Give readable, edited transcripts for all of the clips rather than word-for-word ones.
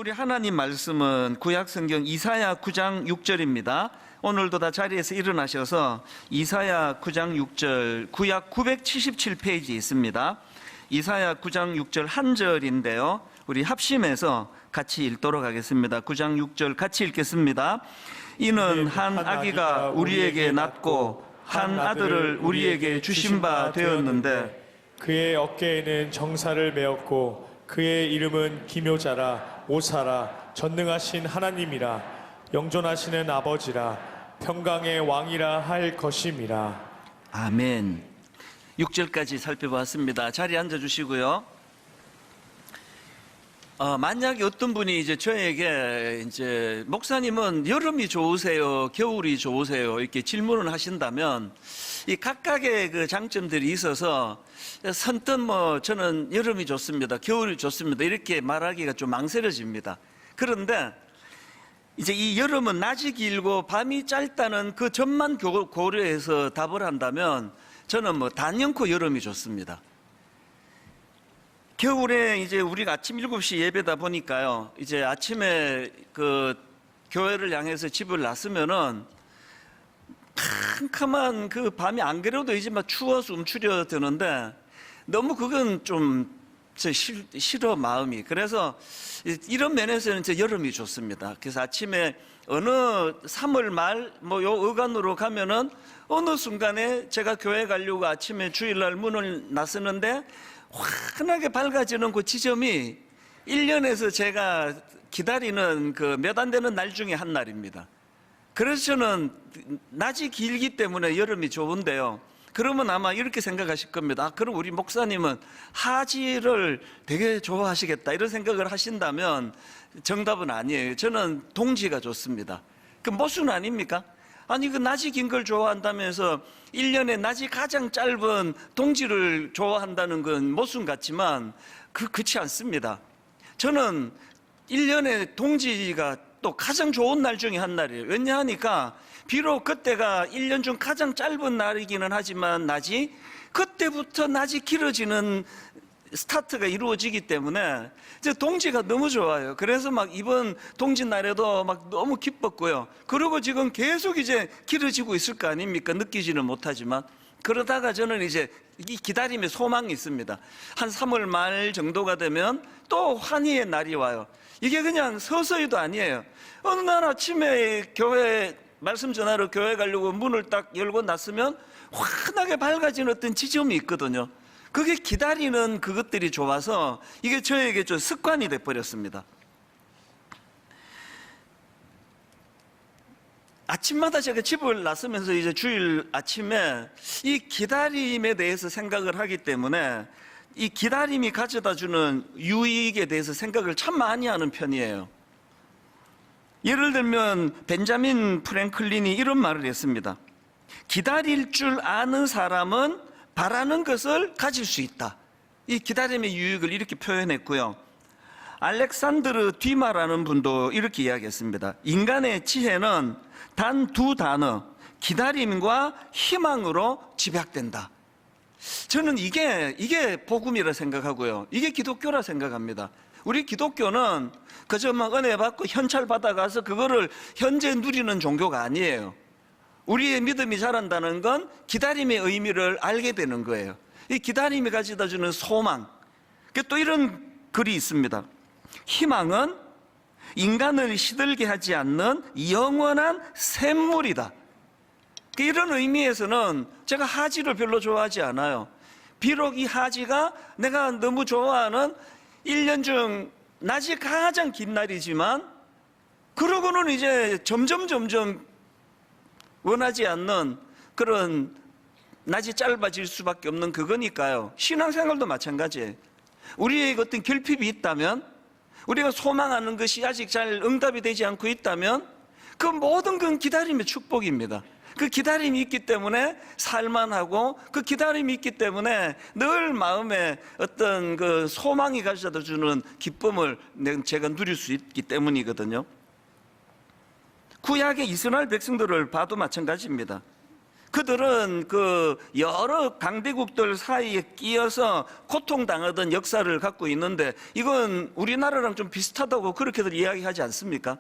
우리 하나님 말씀은 구약 성경 이사야 9장 6절입니다. 오늘도 다 자리에서 일어나셔서 이사야 9장 6절, 구약 977페이지 있습니다. 이사야 9장 6절 한 절인데요, 우리 합심해서 같이 읽도록 하겠습니다. 9장 6절 같이 읽겠습니다. 이는 한 아기가 우리에게 낳고 한 아들을 우리에게 주신 바 되었는데 그의 어깨에는 정사를 메었고 그의 이름은 기묘자라 오사라 전능하신 하나님이라 영존하시는 아버지라 평강의 왕이라 할 것임이라. 아멘. 6절까지 살펴봤습니다. 자리에 앉아주시고요. 만약에 어떤 분이 이제 저에게 목사님은 여름이 좋으세요, 겨울이 좋으세요, 이렇게 질문을 하신다면 이 각각의 그 장점들이 있어서 선뜻 저는 여름이 좋습니다, 겨울이 좋습니다 이렇게 말하기가 좀 망설여집니다. 그런데 이제 이 여름은 낮이 길고 밤이 짧다는 그 점만 고려해서 답을 한다면 저는 단연코 여름이 좋습니다. 겨울에 이제 우리가 아침 7시 예배다 보니까요, 이제 아침에 그 교회를 향해서 집을 나서면은 캄캄한 그 밤이 안 그래도 이제 막 추워서 움츠려 드는데 너무 그건 좀 싫어 마음이. 그래서 이런 면에서는 여름이 좋습니다. 그래서 아침에 어느 3월 말 요 어간으로 가면은 어느 순간에 제가 교회 가려고 아침에 주일날 문을 나서는데 환하게 밝아지는 그 지점이 1년에서 제가 기다리는 그 몇 안 되는 날 중에 한 날입니다. 그래서 저는 낮이 길기 때문에 여름이 좋은데요, 그러면 아마 이렇게 생각하실 겁니다. 그럼 우리 목사님은 하지를 되게 좋아하시겠다 이런 생각을 하신다면 정답은 아니에요. 저는 동지가 좋습니다. 그 모순 아닙니까? 아니 그 낮이 긴 걸 좋아한다면서 1년에 낮이 가장 짧은 동지를 좋아한다는 건 모순 같지만 그렇지 않습니다. 저는 1년에 동지가 또 가장 좋은 날 중에 한 날이에요. 왜냐하니까 비록 그때가 1년 중 가장 짧은 날이기는 하지만 그때부터 낮이 길어지는 스타트가 이루어지기 때문에 이제 동지가 너무 좋아요. 그래서 막 이번 동지 날에도 막 너무 기뻤고요. 그리고 지금 계속 이제 길어지고 있을 거 아닙니까? 느끼지는 못하지만. 그러다가 저는 이제 이 기다림에 소망이 있습니다. 한 3월 말 정도가 되면 또 환희의 날이 와요. 이게 그냥 서서히도 아니에요. 어느 날 아침에 교회 말씀 전하러 교회 가려고 문을 딱 열고 났으면 환하게 밝아진 어떤 지점이 있거든요. 그게 기다리는 그것들이 좋아서 이게 저에게 좀 습관이 돼버렸습니다. 아침마다 제가 집을 나서면서 이제 주일 아침에 이 기다림에 대해서 생각을 하기 때문에 이 기다림이 가져다 주는 유익에 대해서 생각을 참 많이 하는 편이에요. 예를 들면 벤자민 프랭클린이 이런 말을 했습니다. 기다릴 줄 아는 사람은 바라는 것을 가질 수 있다. 이 기다림의 유익을 이렇게 표현했고요. 알렉산드르 뒤마라는 분도 이렇게 이야기했습니다. 인간의 지혜는 단 두 단어, 기다림과 희망으로 집약된다. 저는 이게 복음이라 생각하고요, 이게 기독교라 생각합니다. 우리 기독교는 그저 막 은혜 받고 현찰 받아가서 그거를 현재 누리는 종교가 아니에요. 우리의 믿음이 자란다는 건 기다림의 의미를 알게 되는 거예요. 이 기다림이 가져다 주는 소망. 또 이런 글이 있습니다. 희망은 인간을 시들게 하지 않는 영원한 샘물이다. 이런 의미에서는 제가 하지를 별로 좋아하지 않아요. 비록 이 하지가 내가 너무 좋아하는 1년 중 낮이 가장 긴 날이지만 그러고는 이제 점점 원하지 않는 그런 낮이 짧아질 수밖에 없는 그거니까요. 신앙생활도 마찬가지예요. 우리의 어떤 결핍이 있다면, 우리가 소망하는 것이 아직 잘 응답이 되지 않고 있다면 그 모든 건 기다림의 축복입니다. 그 기다림이 있기 때문에 살만하고, 그 기다림이 있기 때문에 늘 마음에 어떤 그 소망이 가져다 주는 기쁨을 제가 누릴 수 있기 때문이거든요. 구약의 이스라엘 백성들을 봐도 마찬가지입니다. 그들은 그 여러 강대국들 사이에 끼어서 고통당하던 역사를 갖고 있는데 이건 우리나라랑 좀 비슷하다고 그렇게들 이야기하지 않습니까?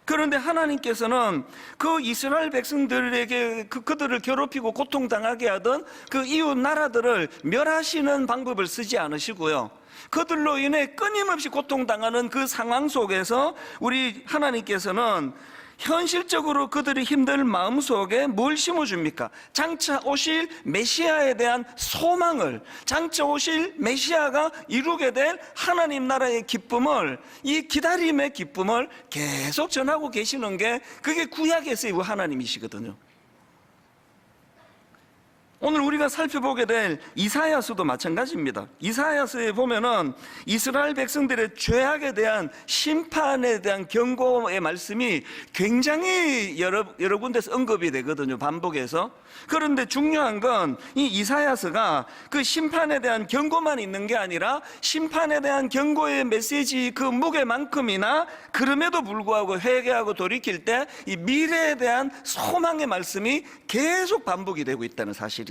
그런데 하나님께서는 그 이스라엘 백성들에게 그들을 괴롭히고 고통당하게 하던 그 이웃 나라들을 멸하시는 방법을 쓰지 않으시고요. 그들로 인해 끊임없이 고통당하는 그 상황 속에서 우리 하나님께서는 현실적으로 그들이 힘든 마음 속에 뭘 심어줍니까? 장차 오실 메시아에 대한 소망을, 장차 오실 메시아가 이루게 될 하나님 나라의 기쁨을, 이 기다림의 기쁨을 계속 전하고 계시는 게 그게 구약에서의 하나님이시거든요. 오늘 우리가 살펴보게 될 이사야서도 마찬가지입니다. 이사야서에 보면은 이스라엘 백성들의 죄악에 대한 심판에 대한 경고의 말씀이 굉장히 여러 군데서 언급이 되거든요. 반복해서. 그런데 중요한 건 이 이사야서가 그 심판에 대한 경고만 있는 게 아니라 심판에 대한 경고의 메시지 그 무게만큼이나 그럼에도 불구하고 회개하고 돌이킬 때 이 미래에 대한 소망의 말씀이 계속 반복이 되고 있다는 사실이에요.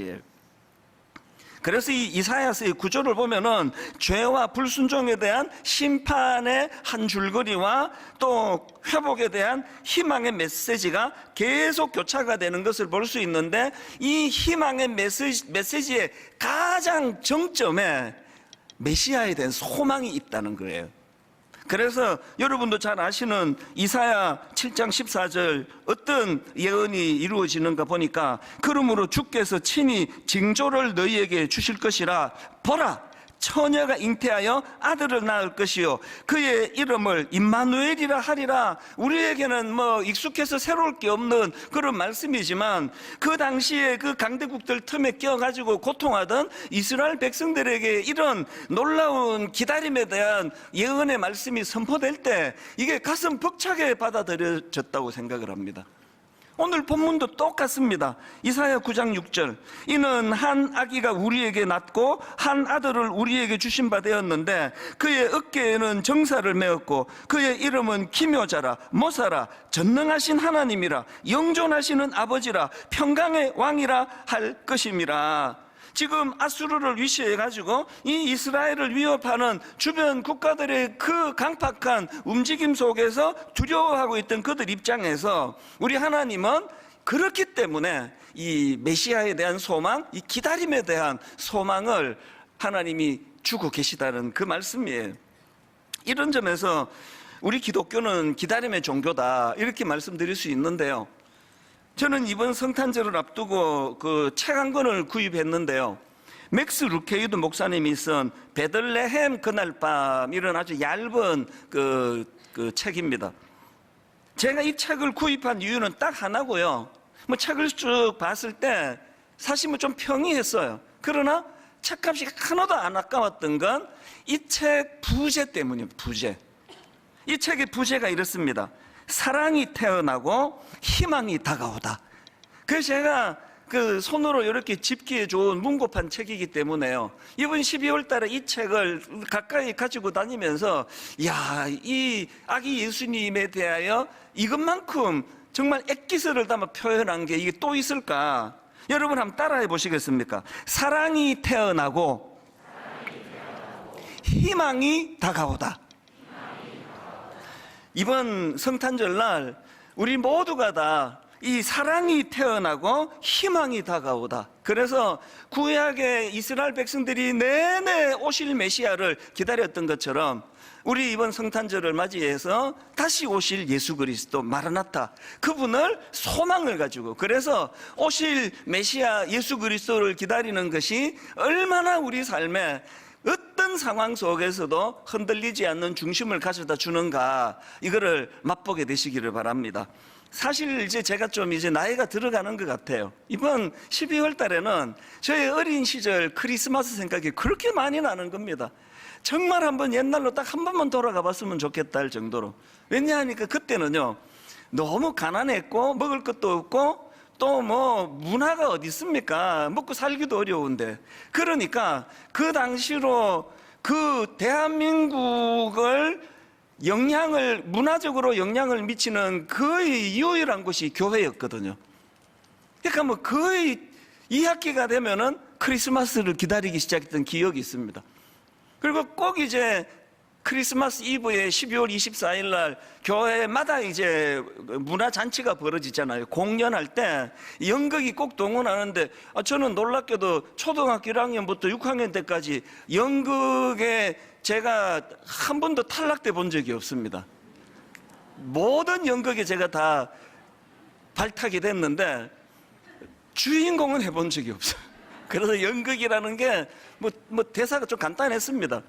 그래서 이 이사야서의 구조를 보면은 죄와 불순종에 대한 심판의 한 줄거리와 또 회복에 대한 희망의 메시지가 계속 교차가 되는 것을 볼 수 있는데, 이 희망의 메시지의 가장 정점에 메시아에 대한 소망이 있다는 거예요. 그래서 여러분도 잘 아시는 이사야 7장 14절 어떤 예언이 이루어지는가 보니까, 그러므로 주께서 친히 징조를 너희에게 주실 것이라. 보라, 처녀가 잉태하여 아들을 낳을 것이요 그의 이름을 임마누엘이라 하리라. 우리에게는 뭐 익숙해서 새로울 게 없는 그런 말씀이지만, 그 당시에 그 강대국들 틈에 껴가지고 고통하던 이스라엘 백성들에게 이런 놀라운 기다림에 대한 예언의 말씀이 선포될 때 이게 가슴 벅차게 받아들여졌다고 생각을 합니다. 오늘 본문도 똑같습니다. 이사야 9장 6절, 이는 한 아기가 우리에게 낳고 한 아들을 우리에게 주신 바 되었는데 그의 어깨에는 정사를 메었고 그의 이름은 기묘자라, 모사라, 전능하신 하나님이라, 영존하시는 아버지라, 평강의 왕이라 할 것임이라. 지금 아수르를 위시해 가지고 이 이스라엘을 위협하는 주변 국가들의 그 강팍한 움직임 속에서 두려워하고 있던 그들 입장에서 우리 하나님은 그렇기 때문에 이 메시아에 대한 소망, 이 기다림에 대한 소망을 하나님이 주고 계시다는 그 말씀이에요. 이런 점에서 우리 기독교는 기다림의 종교다, 이렇게 말씀드릴 수 있는데요. 저는 이번 성탄절을 앞두고 그 책 한 권을 구입했는데요. 맥스 루케이드 목사님이 쓴 베들레헴 그날 밤, 이런 아주 얇은 그 책입니다. 제가 이 책을 구입한 이유는 딱 하나고요. 뭐 책을 쭉 봤을 때 사실 뭐 좀 평이했어요. 그러나 책값이 하나도 안 아까웠던 건 이 책 부제 때문이에요. 부제. 이 책의 부제가 이렇습니다. 사랑이 태어나고 희망이 다가오다. 그래서 제가 그 손으로 이렇게 집기에 좋은 문고판 책이기 때문에요. 이번 12월 달에 이 책을 가까이 가지고 다니면서, 이 아기 예수님에 대하여 이것만큼 정말 액기스를 담아 표현한 게 이게 또 있을까? 여러분 한번 따라해 보시겠습니까? 사랑이 태어나고 희망이 다가오다. 이번 성탄절날 우리 모두가 다 이 사랑이 태어나고 희망이 다가오다. 그래서 구약의 이스라엘 백성들이 내내 오실 메시아를 기다렸던 것처럼 우리 이번 성탄절을 맞이해서 다시 오실 예수 그리스도 마라나타, 그분을 소망을 가지고, 그래서 오실 메시아 예수 그리스도를 기다리는 것이 얼마나 우리 삶에 어떤 상황 속에서도 흔들리지 않는 중심을 가져다 주는가, 이거를 맛보게 되시기를 바랍니다. 사실 이제 제가 좀 이제 나이가 들어가는 것 같아요. 이번 12월 달에는 저의 어린 시절 크리스마스 생각이 그렇게 많이 나는 겁니다. 정말 한번 옛날로 딱 한 번만 돌아가 봤으면 좋겠다 할 정도로. 왜냐하니까 그때는요, 너무 가난했고 먹을 것도 없고 또 뭐 문화가 어디 있습니까? 먹고 살기도 어려운데. 그러니까 그 당시로 그 대한민국을 문화적으로 영향을 미치는 거의 유일한 곳이 교회였거든요. 그러니까 뭐 거의 2학기가 되면은 크리스마스를 기다리기 시작했던 기억이 있습니다. 그리고 꼭 이제 크리스마스 이브에 12월 24일 날 교회마다 이제 문화잔치가 벌어지잖아요. 공연할 때 연극이 꼭 동원하는데 저는 놀랍게도 초등학교 1학년부터 6학년 때까지 연극에 제가 한 번도 탈락돼 본 적이 없습니다. 모든 연극에 제가 다 발탁이 됐는데 주인공은 해본 적이 없어요. 그래서 연극이라는 게 뭐 대사가 좀 간단했습니다.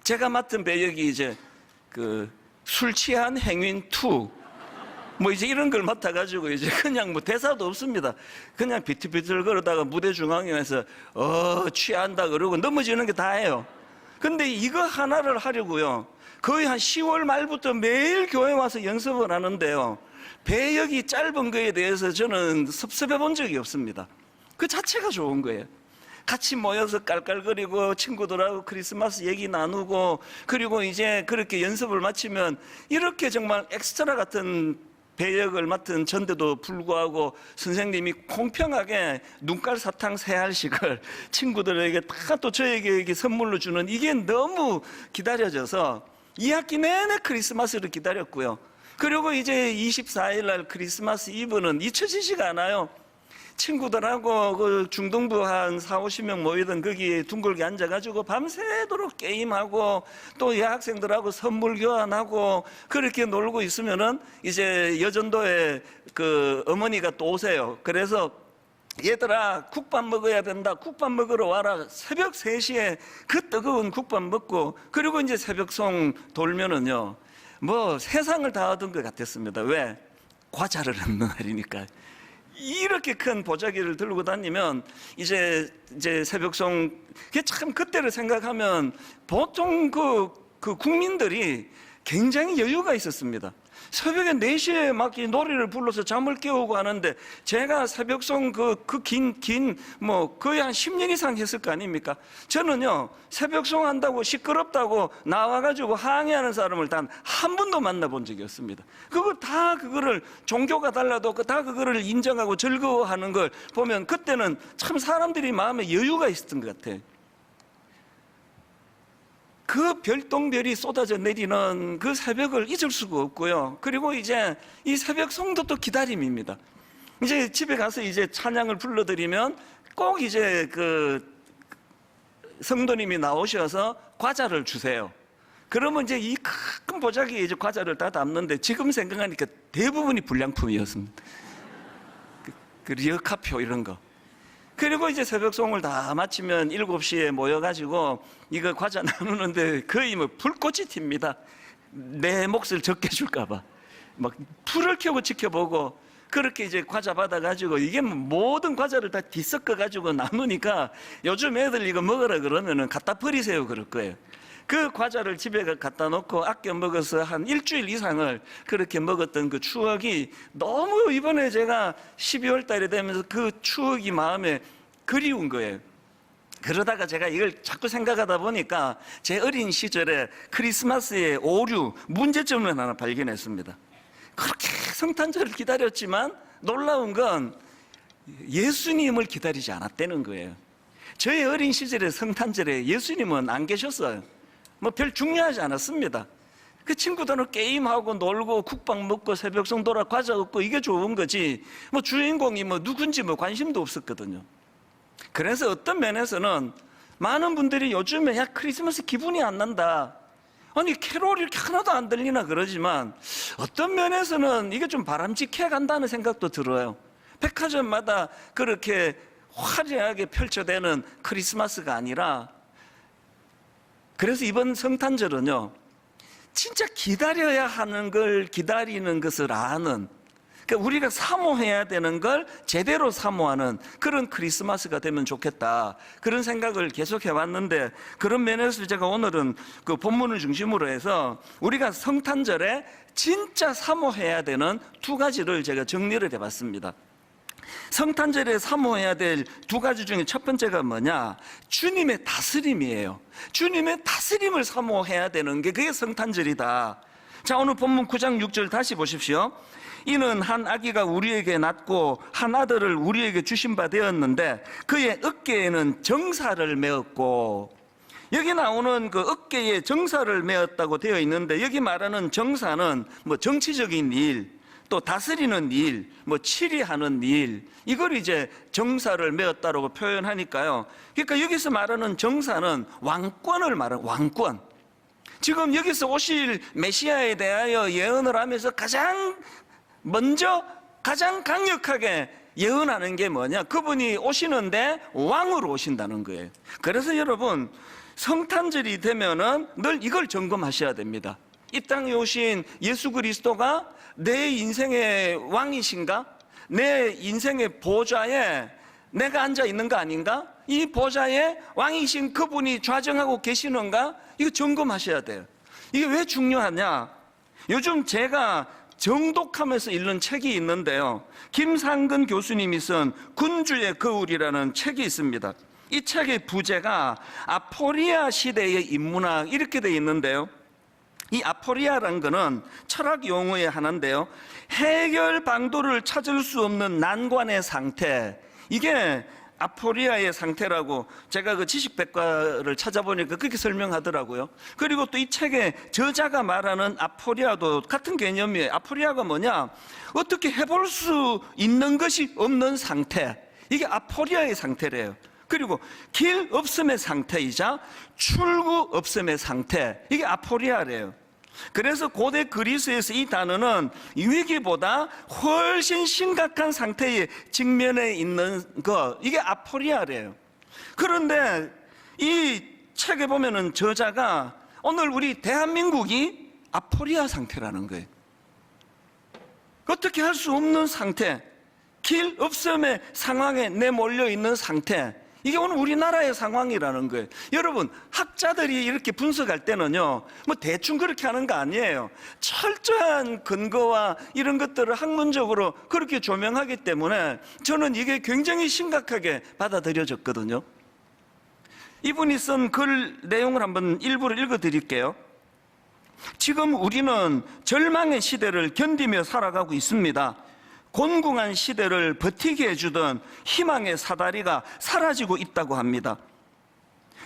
제가 맡은 배역이 이제 그 술 취한 행윈 2 뭐 이제 이런 걸 맡아가지고 이제 그냥 뭐 대사도 없습니다. 그냥 비틀비틀 걸어다가 무대 중앙에서 취한다 그러고 넘어지는 게 다예요. 근데 이거 하나를 하려고요 거의 한 10월 말부터 매일 교회 와서 연습을 하는데요, 배역이 짧은 거에 대해서 저는 섭섭해 본 적이 없습니다. 그 자체가 좋은 거예요. 같이 모여서 깔깔거리고 친구들하고 크리스마스 얘기 나누고, 그리고 이제 그렇게 연습을 마치면 이렇게 정말 엑스트라 같은 배역을 맡은 전데도 불구하고 선생님이 공평하게 눈깔 사탕 3알씩을 친구들에게 다 또 저에게 이렇게 선물로 주는, 이게 너무 기다려져서 2학기 내내 크리스마스를 기다렸고요. 그리고 이제 24일 날 크리스마스 이브는 잊혀지지가 않아요. 친구들하고 그 중등부 한 40-50명 모이던 거기에 둥글게 앉아가지고 밤새도록 게임하고 또 여학생들하고 선물 교환하고 그렇게 놀고 있으면은 이제 여전도에 그 어머니가 또 오세요. 그래서 얘들아 국밥 먹어야 된다, 국밥 먹으러 와라. 새벽 3시에 그 뜨거운 국밥 먹고, 그리고 이제 새벽송 돌면은요 뭐 세상을 다 얻은 것 같았습니다. 왜? 과자를 얻는 날이니까. 이렇게 큰 보자기를 들고 다니면 이제 새벽송, 참 그때를 생각하면 보통 그 국민들이 굉장히 여유가 있었습니다. 새벽에 4시에 막 이 노래를 불러서 잠을 깨우고 하는데, 제가 새벽송 뭐 거의 한 10년 이상 했을 거 아닙니까? 저는요 새벽송 한다고 시끄럽다고 나와가지고 항의하는 사람을 단 한 번도 만나본 적이 없습니다. 그거를 종교가 달라도 다 그거를 인정하고 즐거워하는 걸 보면 그때는 참 사람들이 마음에 여유가 있었던 것 같아요. 그 별똥별이 쏟아져 내리는 그 새벽을 잊을 수가 없고요. 그리고 이제 이 새벽 성도 또 기다림입니다. 이제 집에 가서 이제 찬양을 불러드리면 꼭 이제 그 성도님이 나오셔서 과자를 주세요. 그러면 이제 이 큰 보자기에 이제 과자를 다 담는데, 지금 생각하니까 대부분이 불량품이었습니다. 그 리어카표 이런 거. 그리고 이제 새벽송을 다 마치면 7시에 모여가지고 이거 과자 나누는데 거의 뭐 불꽃이 튑니다. 내 몫을 적게 줄까봐 막 불을 켜고 지켜보고, 그렇게 이제 과자 받아가지고 이게 모든 과자를 다 뒤섞어가지고 나누니까 요즘 애들 이거 먹으라 그러면은 갖다 버리세요 그럴 거예요. 그 과자를 집에 갖다 놓고 아껴 먹어서 한 일주일 이상을 그렇게 먹었던 그 추억이 너무, 이번에 제가 12월 달에 되면서 그 추억이 마음에 그리운 거예요. 그러다가 제가 이걸 자꾸 생각하다 보니까 제 어린 시절에 크리스마스의 오류, 문제점을 하나 발견했습니다. 그렇게 성탄절을 기다렸지만 놀라운 건 예수님을 기다리지 않았다는 거예요. 저의 어린 시절에 성탄절에 예수님은 안 계셨어요. 뭐 별 중요하지 않았습니다. 그 친구들은 게임하고 놀고 국밥 먹고 새벽송 돌아 과자 얻고 이게 좋은 거지, 뭐 주인공이 뭐 누군지 뭐 관심도 없었거든요. 그래서 어떤 면에서는 많은 분들이 요즘에 야 크리스마스 기분이 안 난다, 아니 캐롤이 이렇게 하나도 안 들리나 그러지만, 어떤 면에서는 이게 좀 바람직해 간다는 생각도 들어요. 백화점마다 그렇게 화려하게 펼쳐대는 크리스마스가 아니라, 그래서 이번 성탄절은요 진짜 기다려야 하는 걸 기다리는 것을 아는, 그러니까 우리가 사모해야 되는 걸 제대로 사모하는 그런 크리스마스가 되면 좋겠다, 그런 생각을 계속 해왔는데, 그런 면에서 제가 오늘은 그 본문을 중심으로 해서 우리가 성탄절에 진짜 사모해야 되는 2가지를 제가 정리를 해봤습니다. 성탄절에 사모해야 될 2가지 중에 첫 번째가 뭐냐? 주님의 다스림이에요. 주님의 다스림을 사모해야 되는 게 그게 성탄절이다. 자, 오늘 본문 9장 6절 다시 보십시오. 이는 한 아기가 우리에게 낳고 한 아들을 우리에게 주신 바 되었는데 그의 어깨에는 정사를 메었고, 여기 나오는 그 어깨에 정사를 메었다고 되어 있는데, 여기 말하는 정사는 뭐 정치적인 일, 또 다스리는 일, 뭐 치리하는 일, 이걸 이제 정사를 메었다라고 표현하니까요. 그러니까 여기서 말하는 정사는 왕권을 말하는 왕권. 지금 여기서 오실 메시아에 대하여 예언을 하면서 가장 강력하게 예언하는 게 뭐냐? 그분이 오시는데 왕으로 오신다는 거예요. 그래서 여러분, 성탄절이 되면은 늘 이걸 점검하셔야 됩니다. 이 땅에 오신 예수 그리스도가 내 인생의 왕이신가? 내 인생의 보좌에 내가 앉아 있는 거 아닌가? 이 보좌에 왕이신 그분이 좌정하고 계시는가? 이거 점검하셔야 돼요. 이게 왜 중요하냐? 요즘 제가 정독하면서 읽는 책이 있는데요, 김상근 교수님이 쓴 군주의 거울이라는 책이 있습니다. 이 책의 부제가 아포리아 시대의 인문학 이렇게 되어 있는데요, 이 아포리아라는 거는 철학 용어의 하나인데요, 해결 방도를 찾을 수 없는 난관의 상태, 이게 아포리아의 상태라고 제가 그 지식백과를 찾아보니까 그렇게 설명하더라고요. 그리고 또 이 책의 저자가 말하는 아포리아도 같은 개념이에요. 아포리아가 뭐냐? 어떻게 해볼 수 있는 것이 없는 상태, 이게 아포리아의 상태래요. 그리고 길 없음의 상태이자 출구 없음의 상태, 이게 아포리아래요. 그래서 고대 그리스에서 이 단어는 위기보다 훨씬 심각한 상태에 직면해 있는 것, 이게 아포리아래요. 그런데 이 책에 보면은 저자가 오늘 우리 대한민국이 아포리아 상태라는 거예요. 어떻게 할 수 없는 상태, 길 없음의 상황에 내몰려 있는 상태, 이게 오늘 우리나라의 상황이라는 거예요. 여러분, 학자들이 이렇게 분석할 때는요, 뭐 대충 그렇게 하는 거 아니에요. 철저한 근거와 이런 것들을 학문적으로 그렇게 조명하기 때문에 저는 이게 굉장히 심각하게 받아들여졌거든요. 이분이 쓴 글 내용을 한번 일부를 읽어드릴게요. 지금 우리는 절망의 시대를 견디며 살아가고 있습니다. 곤궁한 시대를 버티게 해주던 희망의 사다리가 사라지고 있다고 합니다.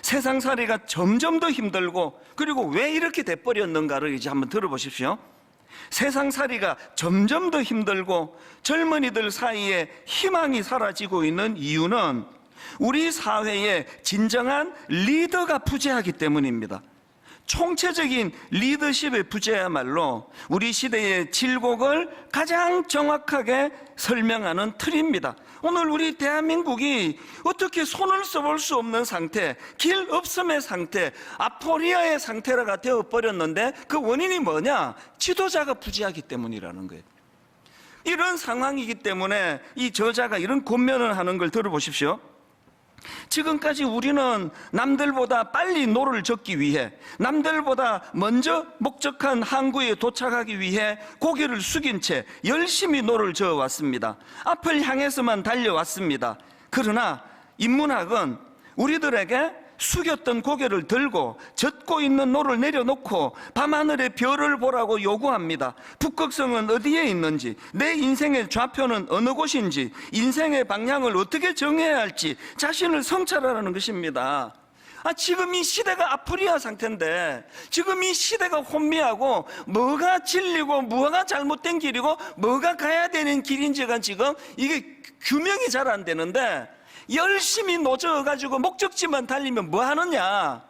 세상살이가 점점 더 힘들고, 그리고 왜 이렇게 돼버렸는가를 이제 한번 들어보십시오. 세상살이가 점점 더 힘들고 젊은이들 사이에 희망이 사라지고 있는 이유는 우리 사회에 진정한 리더가 부재하기 때문입니다. 총체적인 리더십의 부재야말로 우리 시대의 질곡을 가장 정확하게 설명하는 틀입니다. 오늘 우리 대한민국이 어떻게 손을 써볼 수 없는 상태, 길 없음의 상태, 아포리아의 상태가 되어버렸는데 그 원인이 뭐냐? 지도자가 부재하기 때문이라는 거예요. 이런 상황이기 때문에 이 저자가 이런 권면을 하는 걸 들어보십시오. 지금까지 우리는 남들보다 빨리 노를 젓기 위해, 남들보다 먼저 목적한 항구에 도착하기 위해 고개를 숙인 채 열심히 노를 저어왔습니다. 앞을 향해서만 달려왔습니다. 그러나 인문학은 우리들에게 숙였던 고개를 들고 젓고 있는 노를 내려놓고 밤하늘의 별을 보라고 요구합니다. 북극성은 어디에 있는지, 내 인생의 좌표는 어느 곳인지, 인생의 방향을 어떻게 정해야 할지 자신을 성찰하라는 것입니다. 지금 이 시대가 아프리아 상태인데, 지금 이 시대가 혼미하고 뭐가 진리고 뭐가 잘못된 길이고 뭐가 가야 되는 길인지가 지금 이게 규명이 잘 안 되는데, 열심히 노져가지고 목적지만 달리면 뭐 하느냐?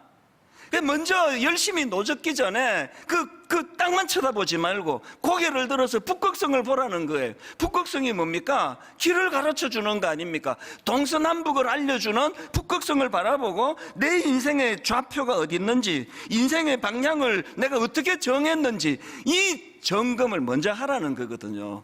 먼저 열심히 노젓기 전에 그 땅만 쳐다보지 말고 고개를 들어서 북극성을 보라는 거예요. 북극성이 뭡니까? 길을 가르쳐 주는 거 아닙니까? 동서남북을 알려주는 북극성을 바라보고 내 인생의 좌표가 어디 있는지, 인생의 방향을 내가 어떻게 정했는지, 이 점검을 먼저 하라는 거거든요.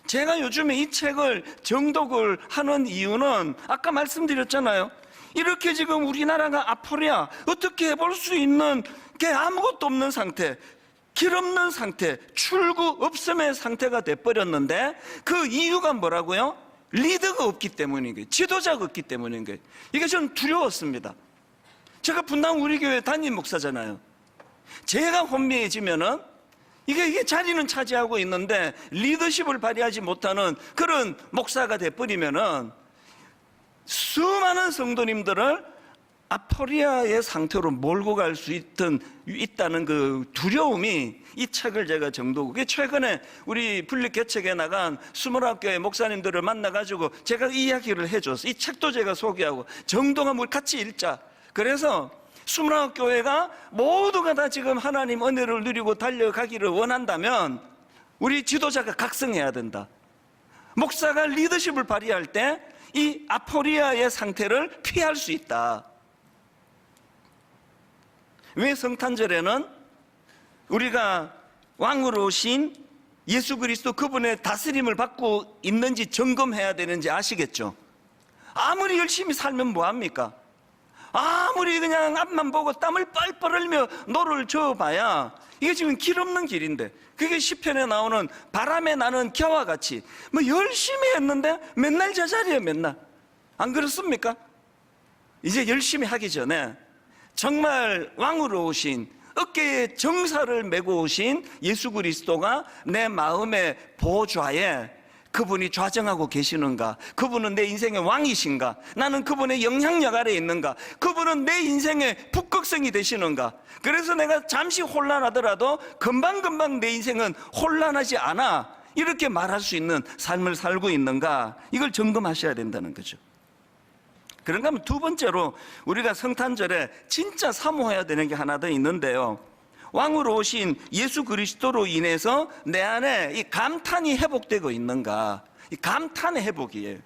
제가 요즘에 이 책을 정독을 하는 이유는 아까 말씀드렸잖아요. 이렇게 지금 우리나라가 아포리아, 어떻게 해볼 수 있는 게 아무것도 없는 상태, 길 없는 상태, 출구 없음의 상태가 돼버렸는데 그 이유가 뭐라고요? 리더가 없기 때문인 거예요. 지도자가 없기 때문인 거예요. 이게 저는 두려웠습니다. 제가 분당 우리 교회 담임 목사잖아요. 제가 혼미해지면은 이게 자리는 차지하고 있는데 리더십을 발휘하지 못하는 그런 목사가 돼버리면은 수많은 성도님들을 아포리아의 상태로 몰고 갈 수 있다는 그 두려움이 이 책을 제가 정도고, 최근에 우리 분립 개척에 나간 29교회 목사님들을 만나가지고 제가 이 이야기를 해줬어. 이 책도 제가 소개하고 정도가 뭘 같이 읽자. 그래서 29교회가 모두가 다 지금 하나님 은혜를 누리고 달려가기를 원한다면 우리 지도자가 각성해야 된다. 목사가 리더십을 발휘할 때 이 아포리아의 상태를 피할 수 있다. 왜 성탄절에는 우리가 왕으로 오신 예수 그리스도 그분의 다스림을 받고 있는지 점검해야 되는지 아시겠죠? 아무리 열심히 살면 뭐합니까? 아무리 그냥 앞만 보고 땀을 뻘뻘 흘며 노를 저어봐야 이게 지금 길 없는 길인데, 그게 시편에 나오는 바람에 나는 겨와 같이 뭐 열심히 했는데 맨날 제자리에 맨날. 안 그렇습니까? 이제 열심히 하기 전에 정말 왕으로 오신, 어깨에 정사를 메고 오신 예수 그리스도가 내 마음의 보좌에 그분이 좌정하고 계시는가? 그분은 내 인생의 왕이신가? 나는 그분의 영향력 아래에 있는가? 그분은 내 인생의 북극성이 되시는가? 그래서 내가 잠시 혼란하더라도 금방금방 내 인생은 혼란하지 않아, 이렇게 말할 수 있는 삶을 살고 있는가? 이걸 점검하셔야 된다는 거죠. 그런가 하면 두 번째로 우리가 성탄절에 진짜 사모해야 되는 게 하나 더 있는데요, 왕으로 오신 예수 그리스도로 인해서 내 안에 이 감탄이 회복되고 있는가? 이 감탄의 회복이에요.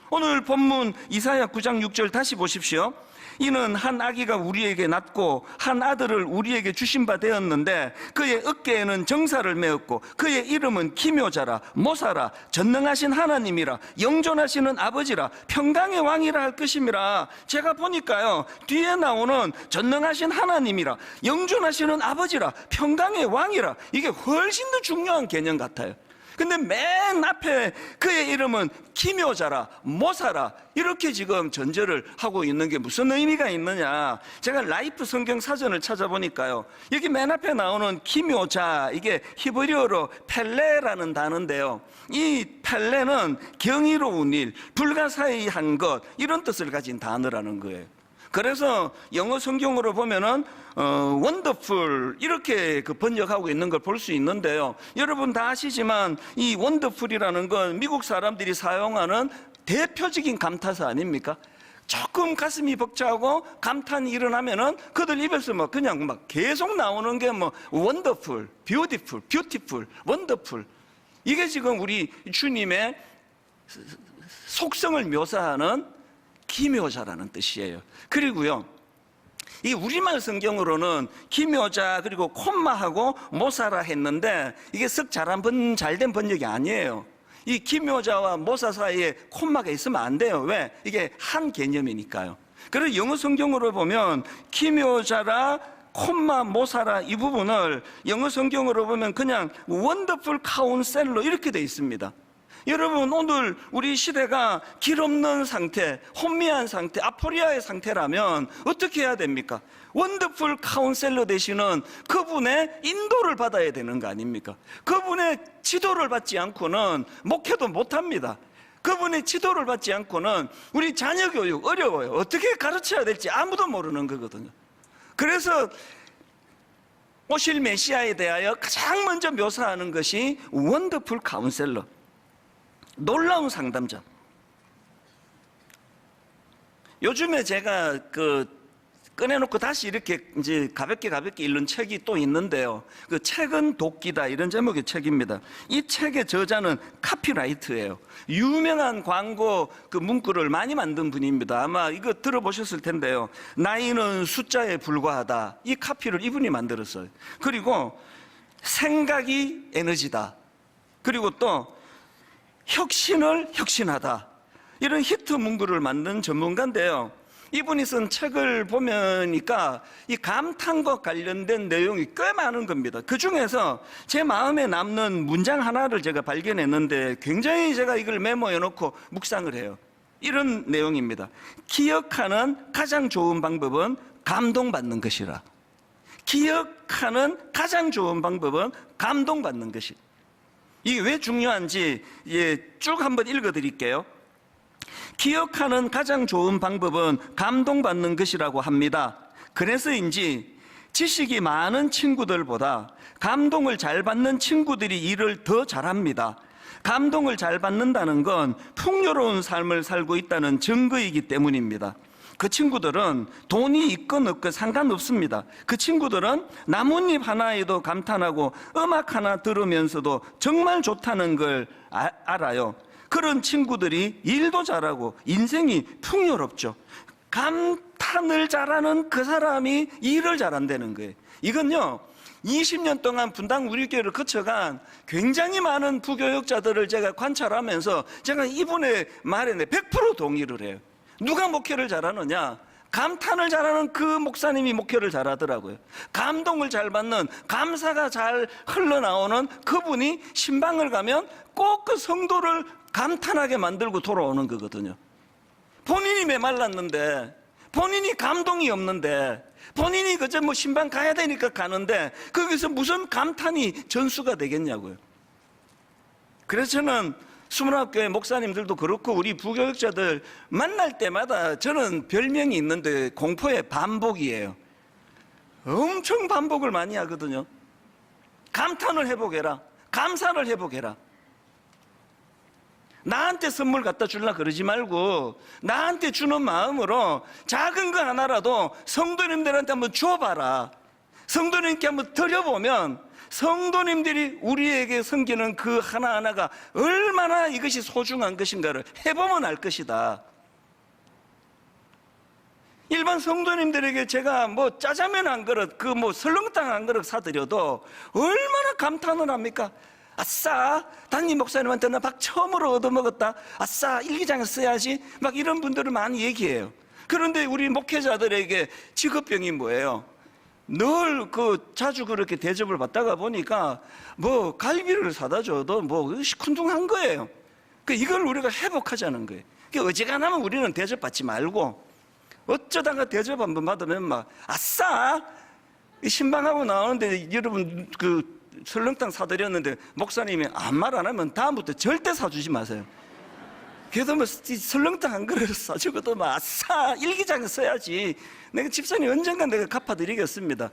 오늘 본문 이사야 9장 6절 다시 보십시오. 이는 한 아기가 우리에게 낳고 한 아들을 우리에게 주신 바 되었는데 그의 어깨에는 정사를 메었고 그의 이름은 기묘자라, 모사라, 전능하신 하나님이라, 영존하시는 아버지라, 평강의 왕이라 할 것임이라. 제가 보니까요, 뒤에 나오는 전능하신 하나님이라, 영존하시는 아버지라, 평강의 왕이라, 이게 훨씬 더 중요한 개념 같아요. 근데 맨 앞에 그의 이름은 기묘자라, 모사라, 이렇게 지금 전제를 하고 있는 게 무슨 의미가 있느냐? 제가 라이프 성경 사전을 찾아보니까요, 여기 맨 앞에 나오는 기묘자, 이게 히브리어로 펠레라는 단어인데요, 이 펠레는 경이로운 일, 불가사의한 것, 이런 뜻을 가진 단어라는 거예요. 그래서 영어 성경으로 보면은 원더풀 이렇게 그 번역하고 있는 걸 볼 수 있는데요, 여러분 다 아시지만 이 원더풀이라는 건 미국 사람들이 사용하는 대표적인 감탄사 아닙니까? 조금 가슴이 벅차고 감탄이 일어나면은 그들 입에서 막 그냥 막 계속 나오는 게 뭐 원더풀, 뷰티풀, 뷰티풀, 원더풀. 이게 지금 우리 주님의 속성을 묘사하는 기묘자라는 뜻이에요. 그리고요, 이 우리말 성경으로는 기묘자 그리고 콤마하고 모사라 했는데 이게 썩 잘된 번역이 아니에요. 이 기묘자와 모사 사이에 콤마가 있으면 안 돼요. 왜? 이게 한 개념이니까요. 그래서 영어 성경으로 보면 기묘자라, 콤마, 모사라, 이 부분을 영어 성경으로 보면 그냥 원더풀 카운셀러 이렇게 돼 있습니다. 여러분, 오늘 우리 시대가 길 없는 상태, 혼미한 상태, 아포리아의 상태라면 어떻게 해야 됩니까? 원더풀 카운셀러 되시는 그분의 인도를 받아야 되는 거 아닙니까? 그분의 지도를 받지 않고는 목회도 못합니다. 그분의 지도를 받지 않고는 우리 자녀 교육 어려워요. 어떻게 가르쳐야 될지 아무도 모르는 거거든요. 그래서 오실 메시아에 대하여 가장 먼저 묘사하는 것이 원더풀 카운셀러, 놀라운 상담자. 요즘에 제가 꺼내놓고 다시 이렇게 이제 가볍게 읽는 책이 또 있는데요, 그 책은 도끼다, 이런 제목의 책입니다. 이 책의 저자는 카피라이트예요. 유명한 광고 그 문구를 많이 만든 분입니다. 아마 이거 들어보셨을 텐데요, 나이는 숫자에 불과하다, 이 카피를 이분이 만들었어요. 그리고 생각이 에너지다, 그리고 또 혁신을 혁신하다, 이런 히트 문구를 만든 전문가인데요, 이분이 쓴 책을 보니까 이 감탄과 관련된 내용이 꽤 많은 겁니다. 그 중에서 제 마음에 남는 문장 하나를 제가 발견했는데 굉장히 제가 이걸 메모해 놓고 묵상을 해요. 이런 내용입니다. 기억하는 가장 좋은 방법은 감동받는 것이라. 기억하는 가장 좋은 방법은 감동받는 것이. 이게 왜 중요한지 쭉 한번 읽어드릴게요. 기억하는 가장 좋은 방법은 감동받는 것이라고 합니다. 그래서인지 지식이 많은 친구들보다 감동을 잘 받는 친구들이 일을 더 잘합니다. 감동을 잘 받는다는 건 풍요로운 삶을 살고 있다는 증거이기 때문입니다. 그 친구들은 돈이 있건 없건 상관없습니다. 그 친구들은 나뭇잎 하나에도 감탄하고 음악 하나 들으면서도 정말 좋다는 걸 알아요. 그런 친구들이 일도 잘하고 인생이 풍요롭죠. 감탄을 잘하는 그 사람이 일을 잘한다는 거예요. 이건요, 20년 동안 분당 우리교회를 거쳐간 굉장히 많은 부교육자들을 제가 관찰하면서 제가 이분의 말에 100% 동의를 해요. 누가 목회를 잘하느냐? 감탄을 잘하는 그 목사님이 목회를 잘하더라고요. 감동을 잘 받는, 감사가 잘 흘러나오는 그분이 신방을 가면 꼭 그 성도를 감탄하게 만들고 돌아오는 거거든요. 본인이 메말랐는데, 본인이 감동이 없는데, 본인이 그저 뭐 신방 가야 되니까 가는데 거기서 무슨 감탄이 전수가 되겠냐고요. 그래서 저는 29교회 목사님들도 그렇고 우리 부교육자들 만날 때마다 저는 별명이 있는데 공포의 반복이에요. 엄청 반복을 많이 하거든요. 감탄을 해보게라. 감사를 해보게라. 나한테 선물 갖다 주려 그러지 말고 나한테 주는 마음으로 작은 거 하나라도 성도님들한테 한번 줘봐라. 성도님께 한번 드려보면 성도님들이 우리에게 섬기는 그 하나하나가 얼마나 이것이 소중한 것인가를 해보면 알 것이다. 일반 성도님들에게 제가 뭐 짜장면 한 그릇, 그 뭐 설렁탕 한 그릇 사드려도 얼마나 감탄을 합니까? 아싸, 담임 목사님한테 나 밥 처음으로 얻어먹었다. 아싸, 일기장에 써야지. 막 이런 분들을 많이 얘기해요. 그런데 우리 목회자들에게 직업병이 뭐예요? 늘 자주 그렇게 대접을 받다가 보니까 뭐 갈비를 사다 줘도 뭐 시큰둥한 거예요. 이걸 우리가 회복하자는 거예요. 어지간하면 우리는 대접받지 말고 어쩌다가 대접 한번 받으면 막 아싸, 신방하고 나오는데 여러분 설렁탕 사드렸는데 목사님이 아무 말 안 하면 다음부터 절대 사주지 마세요. 그래도 뭐 설렁탕 한 그릇 사주고도 뭐 아싸, 일기장에 써야지. 내가 집사님 언젠간 내가 갚아드리겠습니다.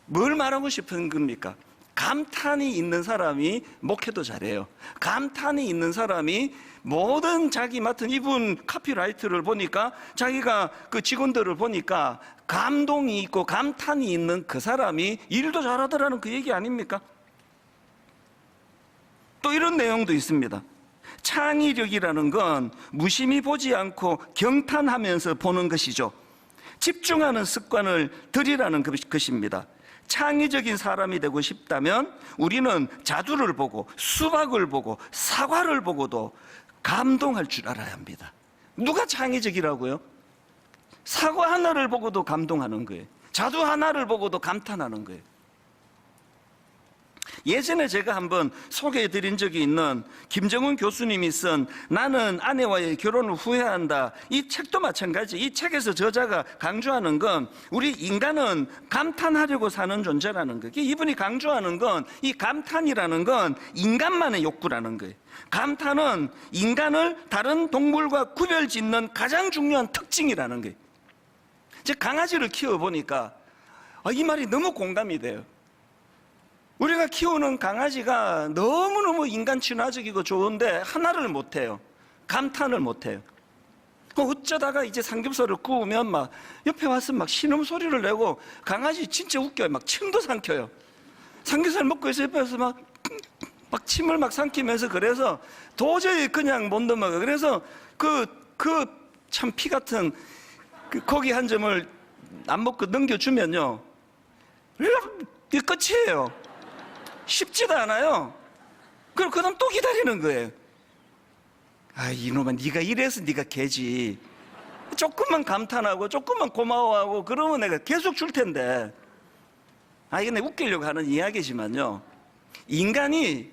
뭘 말하고 싶은 겁니까? 감탄이 있는 사람이 목회도 잘해요. 감탄이 있는 사람이 모든 자기 맡은 이분 카피라이트를 보니까 자기가 그 직원들을 보니까 감동이 있고 감탄이 있는 그 사람이 일도 잘하더라는 그 얘기 아닙니까? 또 이런 내용도 있습니다. 창의력이라는 건 무심히 보지 않고 경탄하면서 보는 것이죠. 집중하는 습관을 들이라는 것입니다. 창의적인 사람이 되고 싶다면 우리는 자두를 보고 수박을 보고 사과를 보고도 감동할 줄 알아야 합니다. 누가 창의적이라고요? 사과 하나를 보고도 감동하는 거예요. 자두 하나를 보고도 감탄하는 거예요. 예전에 제가 한번 소개해드린 적이 있는 김정은 교수님이 쓴 나는 아내와의 결혼을 후회한다, 이 책도 마찬가지. 이 책에서 저자가 강조하는 건 우리 인간은 감탄하려고 사는 존재라는 거예요. 이분이 강조하는 건 이 감탄이라는 건 인간만의 욕구라는 거예요. 감탄은 인간을 다른 동물과 구별짓는 가장 중요한 특징이라는 거예요. 제가 강아지를 키워보니까 이 말이 너무 공감이 돼요. 우리가 키우는 강아지가 너무너무 인간 친화적이고 좋은데 하나를 못해요. 감탄을 못해요. 어쩌다가 이제 삼겹살을 구우면 막 옆에 와서 막 신음소리를 내고 강아지 진짜 웃겨요. 막 침도 삼켜요. 삼겹살 먹고 있어 옆에서 막 침을 막 삼키면서 그래서 도저히 그냥 못 넘어가. 그래서 참 피 같은 고기 한 점을 안 먹고 넘겨주면요, 이게 끝이에요. 쉽지도 않아요. 그럼 그 다음 또 기다리는 거예요. 이놈아, 네가 이래서 네가 개지. 조금만 감탄하고 조금만 고마워하고 그러면 내가 계속 줄 텐데. 이게 내가 웃기려고 하는 이야기지만요, 인간이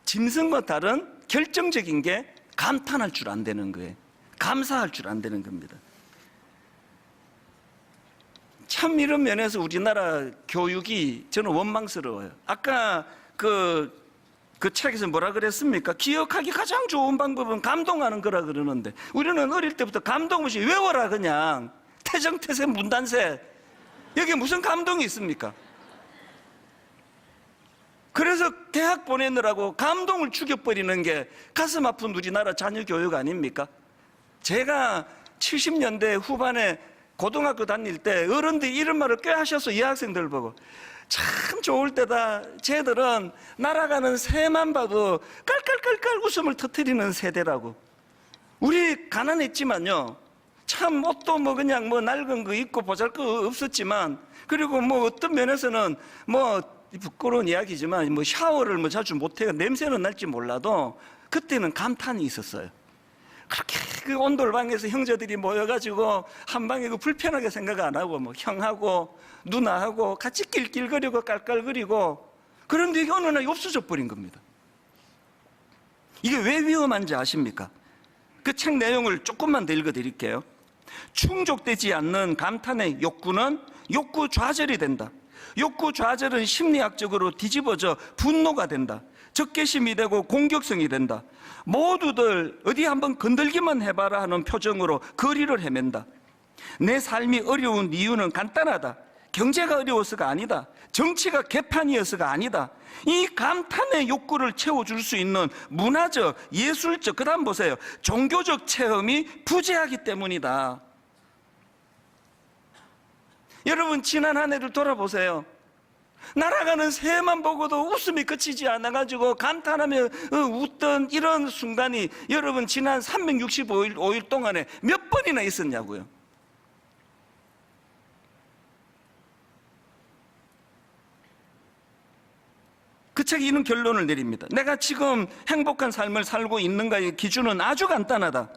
짐승과 다른 결정적인 게 감탄할 줄 안 되는 거예요. 감사할 줄 안 되는 겁니다. 참 이런 면에서 우리나라 교육이 저는 원망스러워요. 아까 그 책에서 뭐라 그랬습니까? 기억하기 가장 좋은 방법은 감동하는 거라 그러는데 우리는 어릴 때부터 감동 없이 외워라 그냥 태정태세 문단세 여기 무슨 감동이 있습니까? 그래서 대학 보내느라고 감동을 죽여버리는 게 가슴 아픈 우리나라 자녀 교육 아닙니까? 제가 70년대 후반에 고등학교 다닐 때 어른들이 이런 말을 꽤 하셨어요. 여학생들 보고 참 좋을 때다. 쟤들은 날아가는 새만 봐도 깔깔깔깔 웃음을 터뜨리는 세대라고. 우리 가난했지만요 참 옷도 뭐 그냥 뭐 낡은 거 입고 보잘것 없었지만 그리고 뭐 어떤 면에서는 뭐 부끄러운 이야기지만 뭐 샤워를 뭐 자주 못해요. 냄새는 날지 몰라도 그때는 감탄이 있었어요. 그렇게 그 온돌방에서 형제들이 모여가지고 한 방에 그 불편하게 생각 안 하고 뭐 형하고 누나하고 같이 낄낄거리고 깔깔거리고 그런데 이게 어느 날 없어져 버린 겁니다. 이게 왜 위험한지 아십니까? 그 책 내용을 조금만 더 읽어드릴게요. 충족되지 않는 감탄의 욕구는 욕구 좌절이 된다. 욕구 좌절은 심리학적으로 뒤집어져 분노가 된다. 적개심이 되고 공격성이 된다. 모두들 어디 한번 건들기만 해봐라 하는 표정으로 거리를 헤맨다. 내 삶이 어려운 이유는 간단하다. 경제가 어려워서가 아니다. 정치가 개판이어서가 아니다. 이 감탄의 욕구를 채워줄 수 있는 문화적, 예술적, 그 다음 보세요. 종교적 체험이 부재하기 때문이다. 여러분 지난 한 해를 돌아보세요. 날아가는 새만 보고도 웃음이 그치지 않아가지고 감탄하며 웃던 이런 순간이 여러분 지난 365일 동안에 몇 번이나 있었냐고요. 그 책이 이런 결론을 내립니다. 내가 지금 행복한 삶을 살고 있는가의 기준은 아주 간단하다.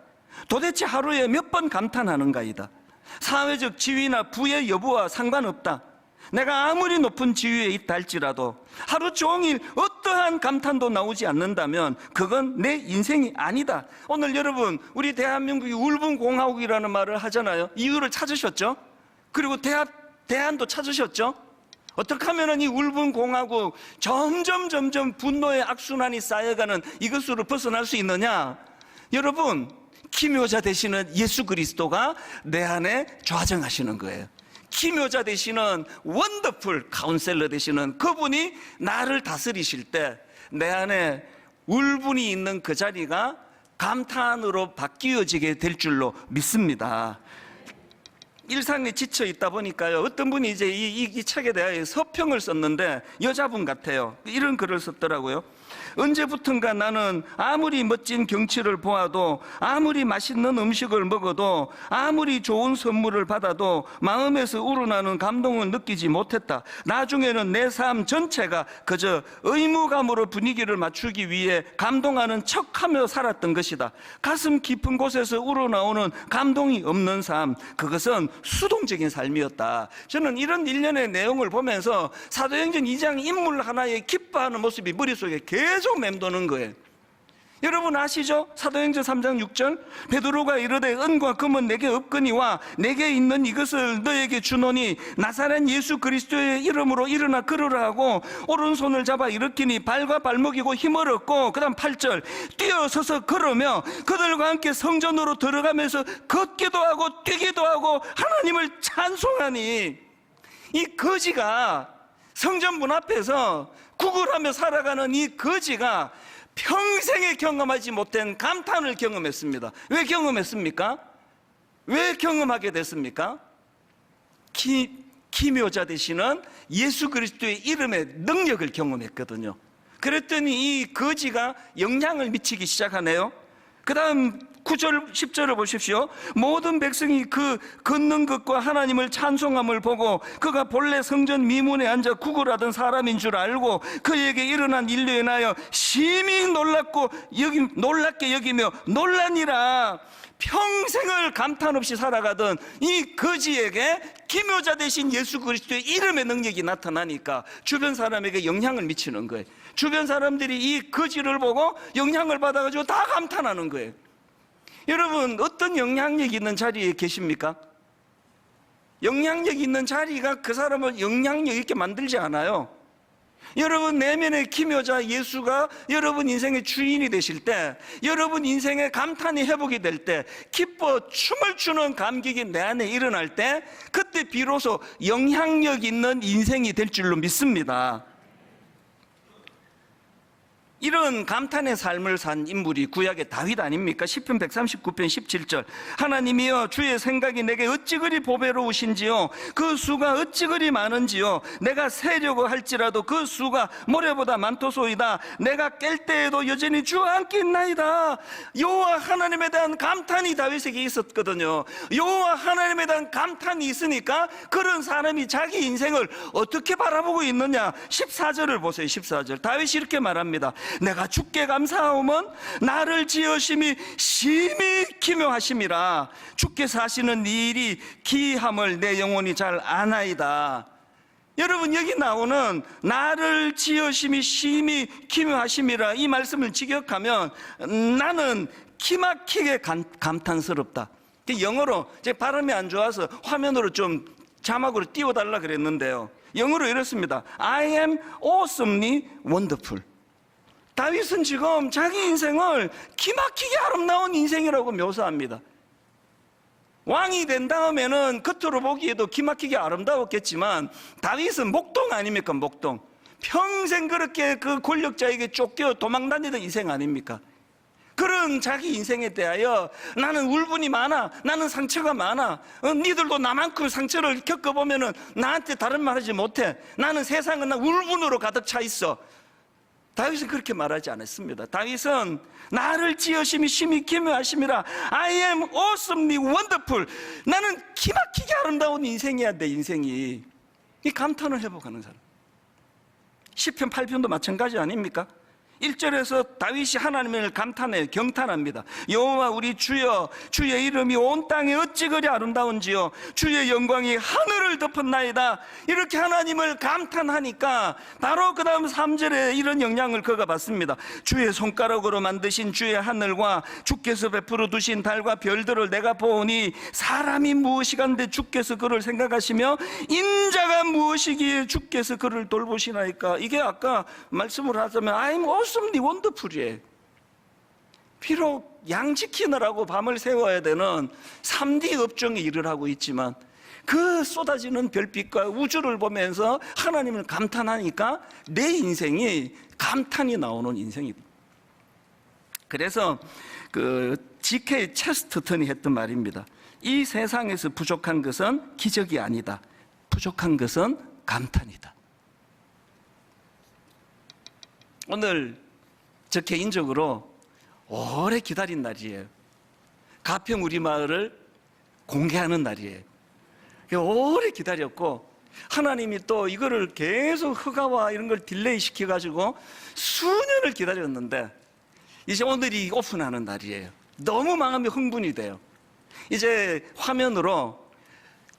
도대체 하루에 몇 번 감탄하는가이다. 사회적 지위나 부의 여부와 상관없다. 내가 아무리 높은 지위에 있다 할지라도 하루 종일 어떠한 감탄도 나오지 않는다면 그건 내 인생이 아니다. 오늘 여러분 우리 대한민국이 울분 공화국이라는 말을 하잖아요. 이유를 찾으셨죠? 그리고 대안도 찾으셨죠? 어떻게 하면 이 울분 공화국 점점 분노의 악순환이 쌓여가는 이것으로 벗어날 수 있느냐? 여러분 기묘자 되시는 예수 그리스도가 내 안에 좌정하시는 거예요. 기묘자 되시는 원더풀 카운셀러 되시는 그분이 나를 다스리실 때 내 안에 울분이 있는 그 자리가 감탄으로 바뀌어지게 될 줄로 믿습니다. 일상에 지쳐 있다 보니까요 어떤 분이 이제 이 책에 대하여 서평을 썼는데 여자분 같아요. 이런 글을 썼더라고요. 언제부턴가 나는 아무리 멋진 경치를 보아도 아무리 맛있는 음식을 먹어도 아무리 좋은 선물을 받아도 마음에서 우러나는 감동을 느끼지 못했다. 나중에는 내 삶 전체가 그저 의무감으로 분위기를 맞추기 위해 감동하는 척하며 살았던 것이다. 가슴 깊은 곳에서 우러나오는 감동이 없는 삶, 그것은 수동적인 삶이었다. 저는 이런 일련의 내용을 보면서 사도행전 2장 인물 하나에 기뻐하는 모습이 머릿속에 계속 맴도는 거예요. 여러분 아시죠? 사도행전 3장 6절 베드로가 이르되 은과 금은 내게 없거니와 내게 있는 이것을 너에게 주노니 나사렛 예수 그리스도의 이름으로 일어나 걸으라 하고 오른손을 잡아 일으키니 발과 발목이고 힘을 얻고 그 다음 8절 뛰어서서 걸으며 그들과 함께 성전으로 들어가면서 걷기도 하고 뛰기도 하고 하나님을 찬송하니 이 거지가 성전 문 앞에서 구걸하며 살아가는 이 거지가 평생에 경험하지 못한 감탄을 경험했습니다. 왜 경험했습니까? 왜 경험하게 됐습니까? 기묘자 되시는 예수 그리스도의 이름의 능력을 경험했거든요. 그랬더니 이 거지가 영향을 미치기 시작하네요. 그 다음 9절 10절을 보십시오. 모든 백성이 그 걷는 것과 하나님을 찬송함을 보고 그가 본래 성전 미문에 앉아 구걸하던 사람인 줄 알고 그에게 일어난 일로 인하여 심히 놀랍게 여기며 놀라니라. 평생을 감탄 없이 살아가던 이 거지에게 기묘자 되신 예수 그리스도의 이름의 능력이 나타나니까 주변 사람에게 영향을 미치는 거예요. 주변 사람들이 이 거지를 보고 영향을 받아가지고 다 감탄하는 거예요. 여러분 어떤 영향력 있는 자리에 계십니까? 영향력 있는 자리가 그 사람을 영향력 있게 만들지 않아요. 여러분 내면의 기묘자 예수가 여러분 인생의 주인이 되실 때, 여러분 인생의 감탄이 회복이 될 때, 기뻐 춤을 추는 감격이 내 안에 일어날 때, 그때 비로소 영향력 있는 인생이 될 줄로 믿습니다. 이런 감탄의 삶을 산 인물이 구약의 다윗 아닙니까? 시편 139편 17절 하나님이여 주의 생각이 내게 어찌 그리 보배로우신지요, 그 수가 어찌 그리 많은지요, 내가 세려고 할지라도 그 수가 모래보다 많도소이다. 내가 깰 때에도 여전히 주와 함께 있나이다. 여호와 하나님에 대한 감탄이 다윗에게 있었거든요. 여호와 하나님에 대한 감탄이 있으니까 그런 사람이 자기 인생을 어떻게 바라보고 있느냐. 14절을 보세요. 14절 다윗이 이렇게 말합니다. 내가 주께 감사하오면 나를 지으심이 심히 기묘하심이라. 주께서 하시는 일이 기이함을 내 영혼이 잘 아나이다. 여러분 여기 나오는 나를 지으심이 심히 기묘하심이라, 이 말씀을 직역하면 나는 기막히게 감탄스럽다. 영어로 제 발음이 안 좋아서 화면으로 좀 자막으로 띄워달라 그랬는데요, 영어로 이렇습니다. I am awesomely wonderful. 다윗은 지금 자기 인생을 기막히게 아름다운 인생이라고 묘사합니다. 왕이 된 다음에는 겉으로 보기에도 기막히게 아름다웠겠지만 다윗은 목동 아닙니까? 목동. 평생 그렇게 그 권력자에게 쫓겨 도망다니던 인생 아닙니까? 그런 자기 인생에 대하여 나는 울분이 많아, 나는 상처가 많아, 니들도 나만큼 상처를 겪어보면 나한테 다른 말 하지 못해, 나는 세상은 나 울분으로 가득 차 있어. 다윗은 그렇게 말하지 않았습니다. 다윗은 나를 지으심이 심히 기묘하심이라. I am awesomely wonderful. 나는 기막히게 아름다운 인생이야. 내 인생이. 이 감탄을 회복하는 사람. 시편 8편도 마찬가지 아닙니까? 1절에서 다윗이 하나님을 감탄해 경탄합니다. 여호와 우리 주여, 주의 이름이 온 땅에 어찌 그리 아름다운지요, 주의 영광이 하늘을 덮었나이다. 이렇게 하나님을 감탄하니까 바로 그 다음 3절에 이런 영향을 그가 받습니다. 주의 손가락으로 만드신 주의 하늘과 주께서 베풀어 두신 달과 별들을 내가 보오니 사람이 무엇이간데 주께서 그를 생각하시며 인자가 무엇이기에 주께서 그를 돌보시나이까. 이게 아까 말씀을 하자면 I'm awesomely wonderful이에요. 비록 양 지키느라고 밤을 새워야 되는 3D 업종에 일을 하고 있지만 그 쏟아지는 별빛과 우주를 보면서 하나님을 감탄하니까 내 인생이 감탄이 나오는 인생이다. 그래서 그 G.K. 체스터턴이 했던 말입니다. 이 세상에서 부족한 것은 기적이 아니다. 부족한 것은 감탄이다. 오늘 저 개인적으로 오래 기다린 날이에요. 가평 우리 마을을 공개하는 날이에요. 오래 기다렸고 하나님이 또 이거를 계속 허가와 이런 걸 딜레이 시켜가지고 수년을 기다렸는데 이제 오늘이 오픈하는 날이에요. 너무 마음이 흥분이 돼요. 이제 화면으로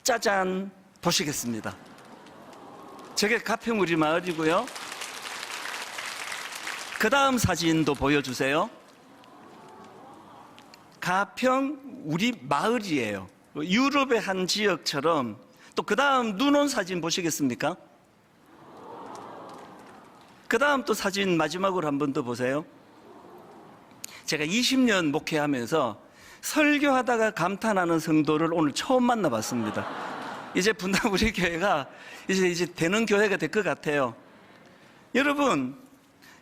짜잔 보시겠습니다. 저게 가평 우리 마을이고요. 그 다음 사진도 보여주세요. 가평 우리 마을이에요. 유럽의 한 지역처럼. 또 그 다음 눈 온 사진 보시겠습니까? 그 다음 또 사진 마지막으로 한 번 더 보세요. 제가 20년 목회하면서 설교하다가 감탄하는 성도를 오늘 처음 만나봤습니다. 이제 분당 우리 교회가 이제 되는 교회가 될 것 같아요. 여러분,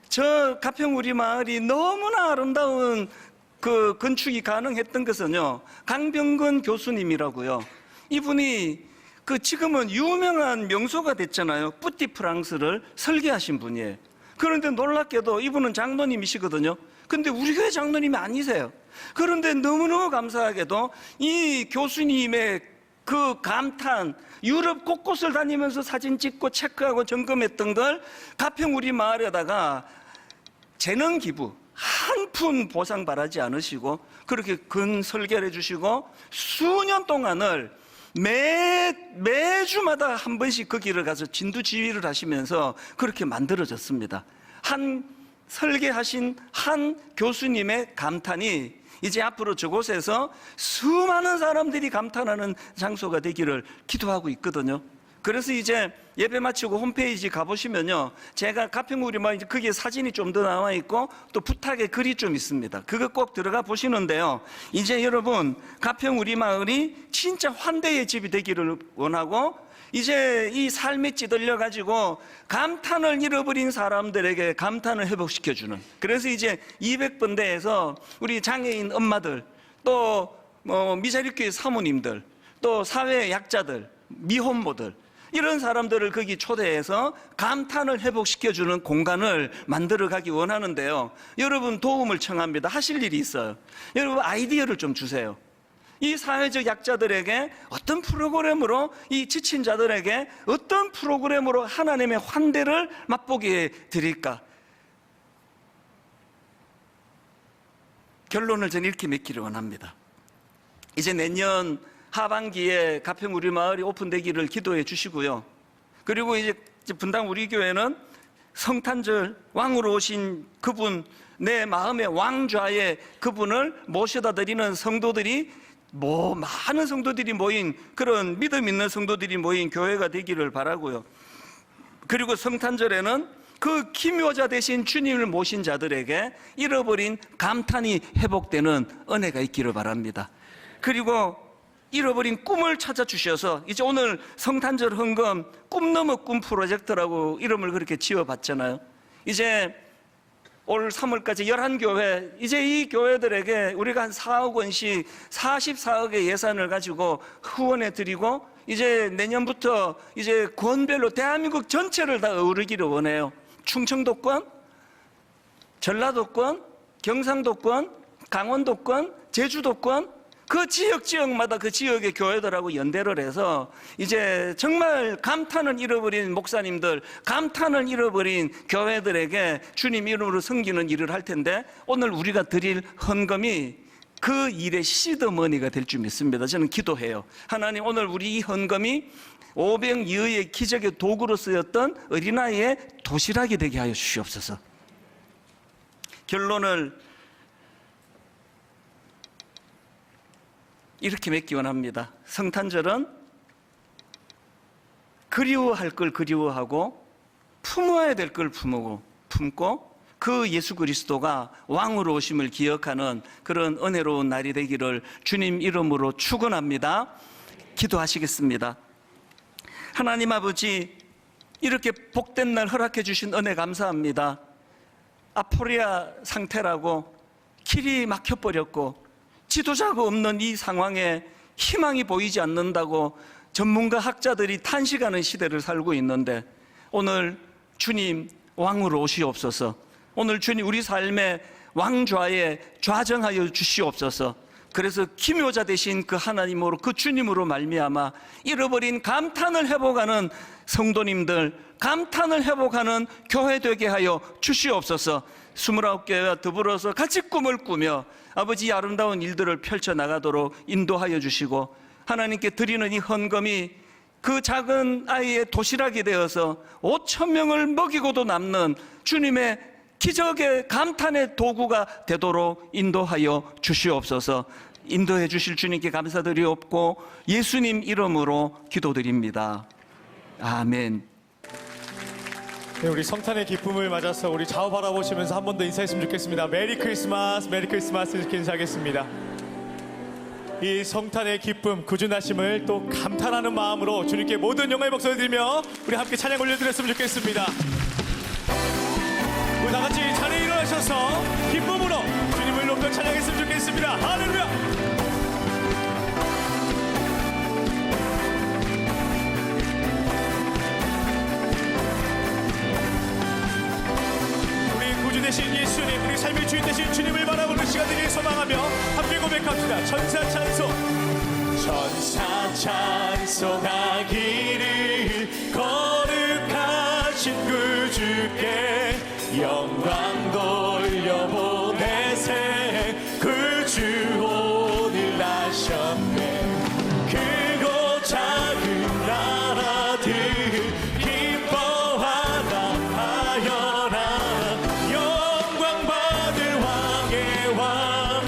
저 가평 우리 마을이 너무나 아름다운 그 건축이 가능했던 것은요, 강병근 교수님이라고요. 이분이 그 지금은 유명한 명소가 됐잖아요. 뿌띠 프랑스를 설계하신 분이에요. 그런데 놀랍게도 이분은 장로님이시거든요. 근데 우리 교회 장로님이 아니세요. 그런데 너무너무 감사하게도 이 교수님의 그 감탄, 유럽 곳곳을 다니면서 사진 찍고 체크하고 점검했던 걸 가평 우리 마을에다가 재능 기부 한 푼 보상 바라지 않으시고 그렇게 설계를 해주시고 수년 동안을 매주마다 한 번씩 거기를 가서 진두지휘를 하시면서 그렇게 만들어졌습니다. 설계하신 한 교수님의 감탄이 이제 앞으로 저곳에서 수많은 사람들이 감탄하는 장소가 되기를 기도하고 있거든요. 그래서 이제 예배 마치고 홈페이지 가보시면요, 제가 가평우리마을 거기에 사진이 좀 더 나와 있고 또 부탁의 글이 좀 있습니다. 그거 꼭 들어가 보시는데요, 이제 여러분 가평우리마을이 진짜 환대의 집이 되기를 원하고, 이제 이 삶에 찌들려 가지고 감탄을 잃어버린 사람들에게 감탄을 회복시켜주는, 그래서 이제 200번대에서 우리 장애인 엄마들, 또 미자립교회 사모님들, 또 사회 약자들, 미혼모들, 이런 사람들을 거기 초대해서 감탄을 회복시켜주는 공간을 만들어 가기 원하는데요, 여러분 도움을 청합니다. 하실 일이 있어요. 여러분 아이디어를 좀 주세요. 이 사회적 약자들에게 어떤 프로그램으로, 이 지친 자들에게 어떤 프로그램으로 하나님의 환대를 맛보게 드릴까? 결론을 저는 이렇게 맺기를 원합니다. 이제 내년 하반기에 가평우리마을이 오픈되기를 기도해 주시고요, 그리고 이제 분당 우리 교회는 성탄절 왕으로 오신 그분, 내 마음의 왕좌에 그분을 모셔다 드리는 성도들이 많은 성도들이 모인, 그런 믿음 있는 성도들이 모인 교회가 되기를 바라고요. 그리고 성탄절에는 그 기묘자 되신 주님을 모신 자들에게 잃어버린 감탄이 회복되는 은혜가 있기를 바랍니다. 그리고 잃어버린 꿈을 찾아주셔서, 이제 오늘 성탄절 헌금 꿈 넘어 꿈 프로젝트라고 이름을 그렇게 지어봤잖아요. 이제 올 3월까지 11교회, 이제 이 교회들에게 우리가 한 4억 원씩 44억의 예산을 가지고 후원해 드리고, 이제 내년부터 이제 권별로 대한민국 전체를 다 어우르기를 원해요. 충청도권, 전라도권, 경상도권, 강원도권, 제주도권, 그 지역마다 그 지역의 교회들하고 연대를 해서 이제 정말 감탄을 잃어버린 목사님들, 감탄을 잃어버린 교회들에게 주님 이름으로 섬기는 일을 할 텐데, 오늘 우리가 드릴 헌금이 그 일의 시드머니가 될 줄 믿습니다. 저는 기도해요. 하나님, 오늘 우리 이 헌금이 오병이어의 기적의 도구로 쓰였던 어린아이의 도시락이 되게 하여 주시옵소서. 결론을 이렇게 맺기 원합니다. 성탄절은 그리워할 걸 그리워하고 품어야 될 걸 품고 그 예수 그리스도가 왕으로 오심을 기억하는 그런 은혜로운 날이 되기를 주님 이름으로 축원합니다. 기도하시겠습니다. 하나님 아버지, 이렇게 복된 날 허락해 주신 은혜 감사합니다. 아포리아 상태라고 길이 막혀버렸고 지도자가 없는 이 상황에 희망이 보이지 않는다고 전문가 학자들이 탄식하는 시대를 살고 있는데, 오늘 주님 왕으로 오시옵소서. 오늘 주님 우리 삶의 왕좌에 좌정하여 주시옵소서. 그래서 기묘자 되신 그 하나님으로, 그 주님으로 말미암아 잃어버린 감탄을 회복하는 성도님들, 감탄을 회복하는 교회 되게 하여 주시옵소서. 29교회와 더불어서 같이 꿈을 꾸며 아버지 아름다운 일들을 펼쳐나가도록 인도하여 주시고, 하나님께 드리는 이 헌금이 그 작은 아이의 도시락이 되어서 5,000명을 먹이고도 남는 주님의 기적의 감탄의 도구가 되도록 인도하여 주시옵소서. 인도해 주실 주님께 감사드리옵고 예수님 이름으로 기도드립니다. 아멘. 네, 우리 성탄의 기쁨을 맞아서 우리 좌우 바라보시면서 한 번 더 인사했으면 좋겠습니다. 메리 크리스마스, 메리 크리스마스 이렇게 인사하겠습니다. 이 성탄의 기쁨, 구준하심을 또 감탄하는 마음으로 주님께 모든 영광의 목소리 드리며 우리 함께 찬양 올려드렸으면 좋겠습니다. 우리 다 같이 자리에 일어나셔서 기쁨으로 주님을 높여 찬양했으면 좋겠습니다. 할렐루야! 되신 예수님, 우리 삶의 주인 되신 주님을 바라보는 시간 되길 소망하며 함께 고백합시다. 천사 찬송, 천사 찬송하기를 거룩하신 그 주께 영광 돌려보내세. 그 주 오늘 나셨네. 크고 작은 나라들 기뻐하라 하여라. 영광 받을 왕의 왕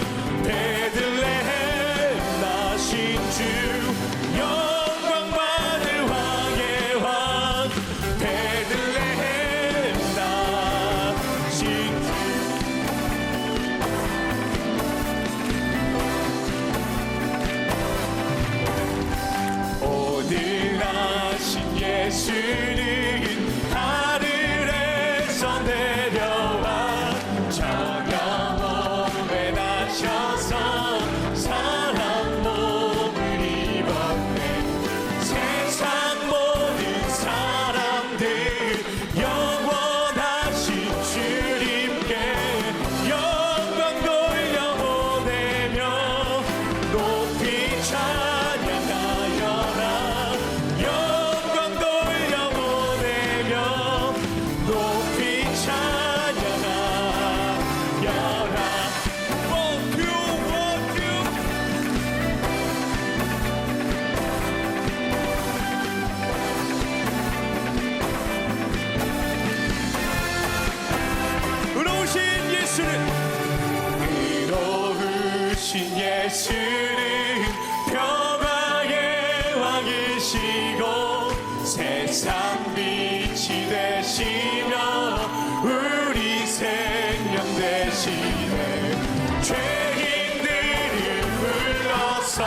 예수는 평화의 왕이시고 세상 빛이 되시며 우리 생명 되시네. 죄인들을 불러서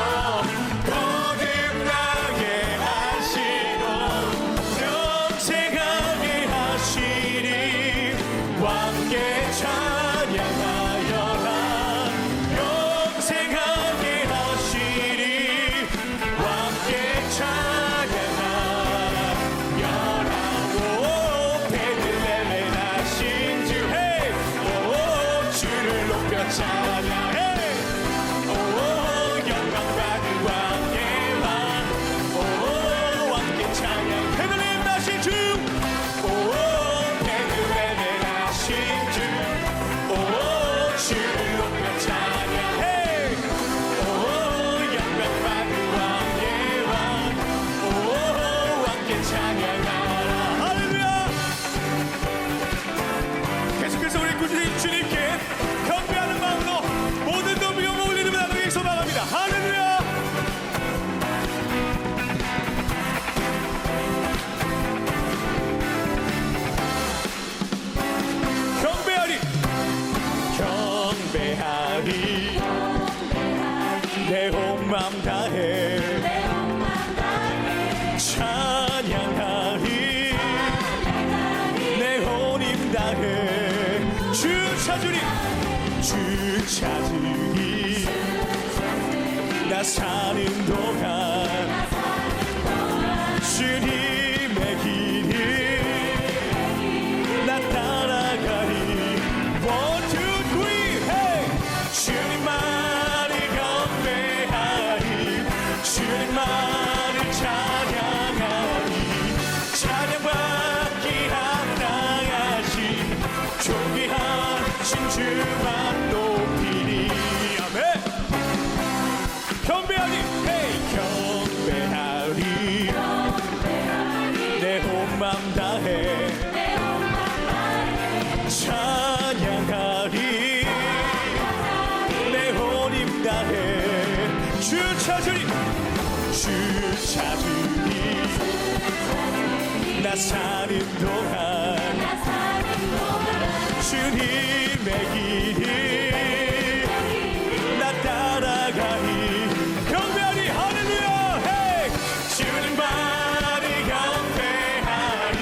거듭나게 하시고 영생하게 하시니 왕께 찬양하여라. 영생하게 하시니 왕께 찬양하여라고. 베들레헴에 나신 주 헤이 오 주를 높여 찬양해. 오 영광 받은 왕의 왕 오 왕께 찬양. 베들레헴 나신 주 오 베들레헴에 나신 주 오 주를 높여 찬양해. 오 영광 받은 왕의 왕 오 왕께 찬양하라. 할렐루야. 계속해서 우리 꾸준히 주님께 경배하는 마음으로 모든 덤비 영광 올리는 나누기 소망합니다. 할렐루야. 경배하리 경배하리 내 온 맘 다해 찬양하리 내 온 힘 다해 주 찾으리 주 찾으리 나 사는 동안 주님의 길을 나 따라가리. One, two, three, hey! 주님만을 경배하리 주님만을 찬양하리 찬양받기 합당하신 존귀하신 주만 높이리. 아멘. 경배하리 hey! 경배하리 내 온 맘 다해 찬양하리 내 온 힘 다해 주 찾으리 주 찾으리 나 사는 동안 주님의 길을 나 따라가리. 경배하리 할렐루야 헤이 주님만을 경배하리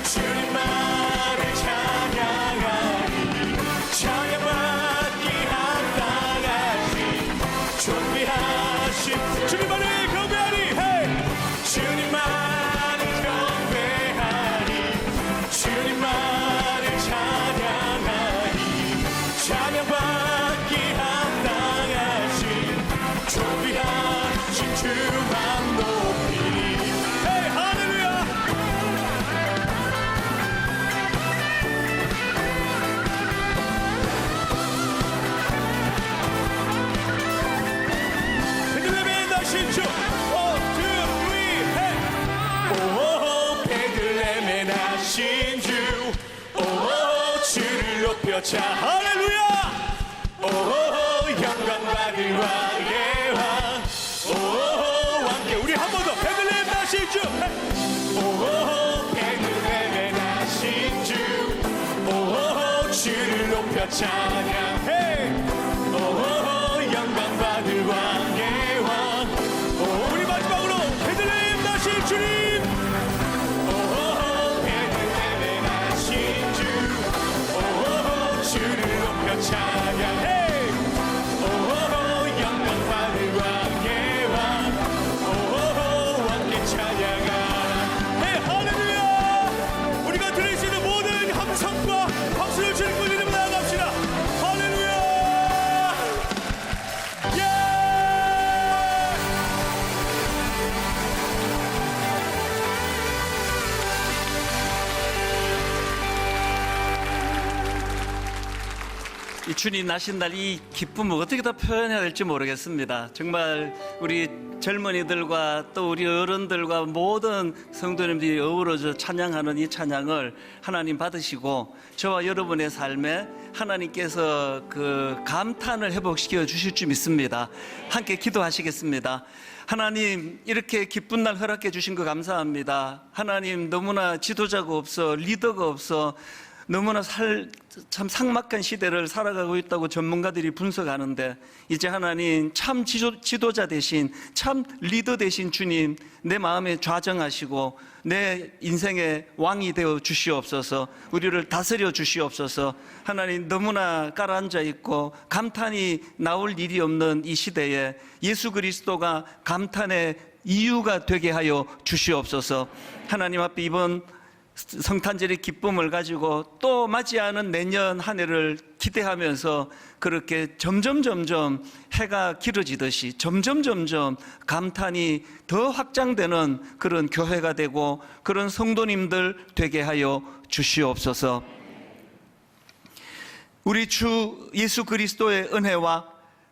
주님만을 찬양하리 찬양받기 합당하신 존귀하신 주님만을 경배하리 헤이 주님만을 경배하리 주님만을 찬양하리 찬양받기 합당하신 존귀하신 주만 높이리. 헤이 할렐루야. 베들레헴에 나신 주 One, two, three, hey! 오 베들레헴에 나신 주 오 주를 높여 자 할렐루야. 오 영광 받을 왕의 왕 오 왕께 우리 한 번 더 베들레헴 나신 주 오 베들레헴에 나신 주 오 주를 높여 찬양해. 오 영광 받을 왕의 왕 오 우리 마지막으로 베들레헴 나신 주님 오 베들레헴에 나신 주 오 주를 높여 찬양해. 오 영광 받을 왕의 왕 오 왕께 찬양하라. 네 할렐루야. 우리가 드릴 수 있는 모든 함성과 박수를 주님께 드리며 나아갑시다. 할렐루야. 예! 이 주님 나신 날 이 기쁨을 어떻게 다 표현해야 될지 모르겠습니다. 정말 우리 젊은이들과 또 우리 어른들과 모든 성도님들이 어우러져 찬양하는 이 찬양을 하나님 받으시고 저와 여러분의 삶에 하나님께서 그 감탄을 회복시켜 주실 줄 믿습니다. 함께 기도하시겠습니다. 하나님, 이렇게 기쁜 날 허락해 주신 거 감사합니다. 하나님, 너무나 지도자가 없어, 리더가 없어, 너무나 참 삭막한 시대를 살아가고 있다고 전문가들이 분석하는데, 이제 하나님 참 지도자 대신, 참 리더 대신 주님, 내 마음에 좌정하시고 내 인생의 왕이 되어 주시옵소서. 우리를 다스려 주시옵소서. 하나님, 너무나 깔아앉아 있고 감탄이 나올 일이 없는 이 시대에 예수 그리스도가 감탄의 이유가 되게 하여 주시옵소서. 하나님 앞에 이번 성탄절의 기쁨을 가지고 또 맞이하는 내년 한 해를 기대하면서 그렇게 점점 해가 길어지듯이 점점 감탄이 더 확장되는 그런 교회가 되고 그런 성도님들 되게 하여 주시옵소서. 우리 주 예수 그리스도의 은혜와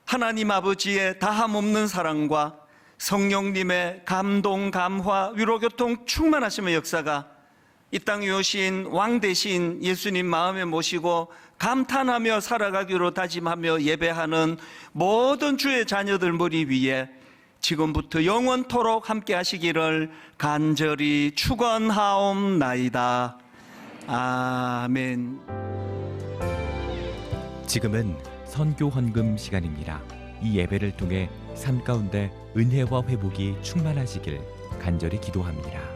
하나님 아버지의 다함없는 사랑과 성령님의 감동, 감화, 위로, 교통 충만하심의 역사가 이 땅에 오신 왕 대신 예수님 마음에 모시고 감탄하며 살아가기로 다짐하며 예배하는 모든 주의 자녀들 머리 위에 지금부터 영원토록 함께 하시기를 간절히 축원하옵나이다. 아멘. 지금은 선교 헌금 시간입니다. 이 예배를 통해 삶 가운데 은혜와 회복이 충만하시길 간절히 기도합니다.